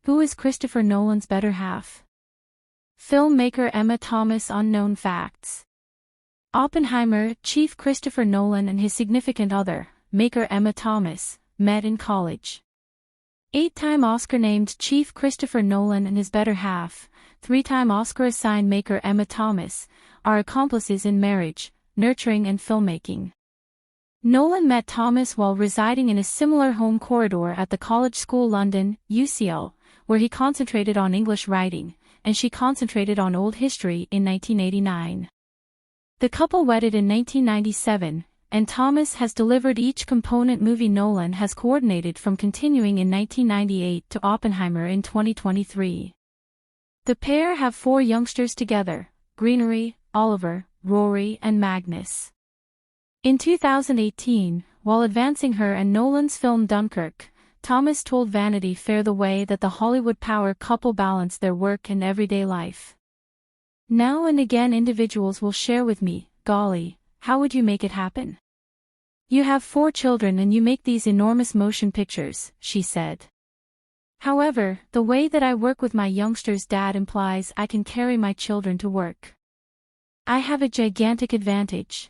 Who is Christopher Nolan's better half? Filmmaker Emma Thomas. Unknown facts. Oppenheimer, Chief Christopher Nolan and his significant other, maker Emma Thomas, met in college. 8-time Oscar-named Chief Christopher Nolan and his better half, 3-time Oscar-assigned maker Emma Thomas, are accomplices in marriage, nurturing and filmmaking. Nolan met Thomas while residing in a similar home corridor at the College School London, UCL, where he concentrated on English writing, and she concentrated on old history in 1989. The couple wedded in 1997, and Thomas has delivered each component movie Nolan has coordinated from continuing in 1998 to Oppenheimer in 2023. The pair have 4 youngsters together: Greenery, Oliver, Rory and Magnus. In 2018, while advancing her and Nolan's film Dunkirk, Thomas told Vanity Fair the way that the Hollywood power couple balance their work and everyday life. Now and again individuals will share with me, "Golly, how would you make it happen? You have 4 children and you make these enormous motion pictures," she said. "However, the way that I work with my youngsters' dad implies I can carry my children to work. I have a gigantic advantage."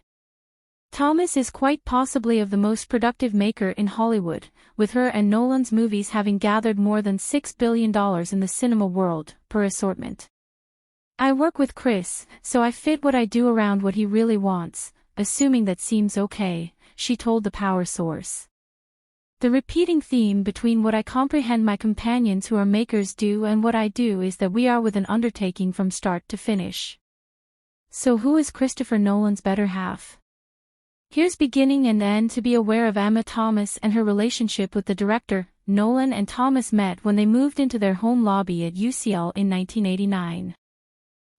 Thomas is quite possibly of the most productive maker in Hollywood, with her and Nolan's movies having gathered more than $6 billion in the cinema world, per assortment. "I work with Chris, so I fit what I do around what he really wants, assuming that seems okay," she told the power source. "The repeating theme between what I comprehend my companions who are makers do and what I do is that we are with an undertaking from start to finish." So who is Christopher Nolan's better half? Here's beginning and end. To be aware of Emma Thomas and her relationship with the director. Nolan and Thomas met when they moved into their home lobby at UCL in 1989.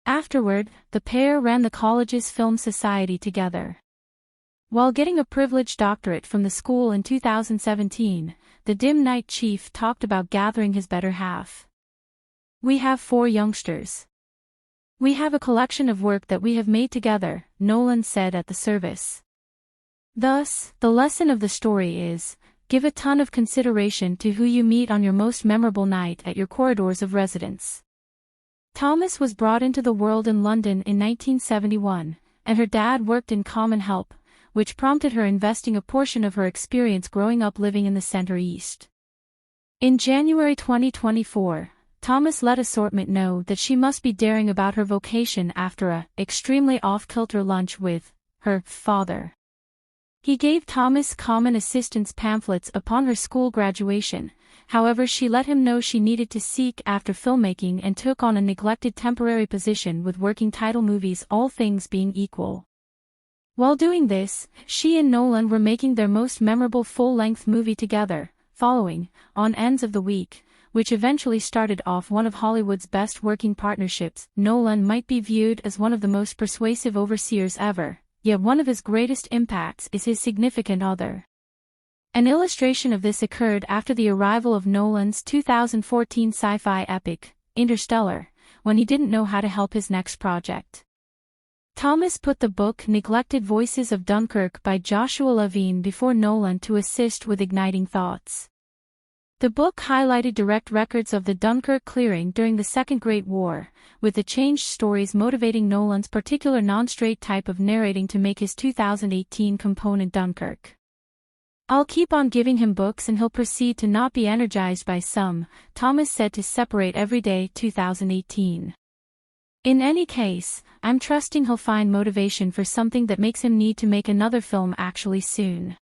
Afterward, the pair ran the college's film society together. While getting a privileged doctorate from the school in 2017, the dim night chief talked about gathering his better half. "We have 4 youngsters. We have a collection of work that we have made together," Nolan said at the service. Thus, the lesson of the story is, give a ton of consideration to who you meet on your most memorable night at your corridors of residence. Thomas was brought into the world in London in 1971, and her dad worked in Common Help, which prompted her investing a portion of her experience growing up living in the Centre East. In January 2024, Thomas let Assortment know that she must be daring about her vocation after a extremely off-kilter lunch with her father. He gave Thomas common assistance pamphlets upon her school graduation. However, she let him know she needed to seek after filmmaking and took on a neglected temporary position with working title movies, All Things Being Equal. While doing this, she and Nolan were making their most memorable full-length movie together, following On Ends of the Week, which eventually started off one of Hollywood's best working partnerships. Nolan might be viewed as one of the most persuasive overseers ever, yet one of his greatest impacts is his significant other. An illustration of this occurred after the arrival of Nolan's 2014 sci-fi epic, Interstellar, when he didn't know how to help his next project. Thomas put the book Neglected Voices of Dunkirk by Joshua Levine before Nolan to assist with igniting thoughts. The book highlighted direct records of the Dunkirk clearing during the Second Great War, with the changed stories motivating Nolan's particular non-straight type of narrating to make his 2018 component Dunkirk. "I'll keep on giving him books and he'll proceed to not be energized by some," Thomas said to Separate Everyday 2018. "In any case, I'm trusting he'll find motivation for something that makes him need to make another film actually soon."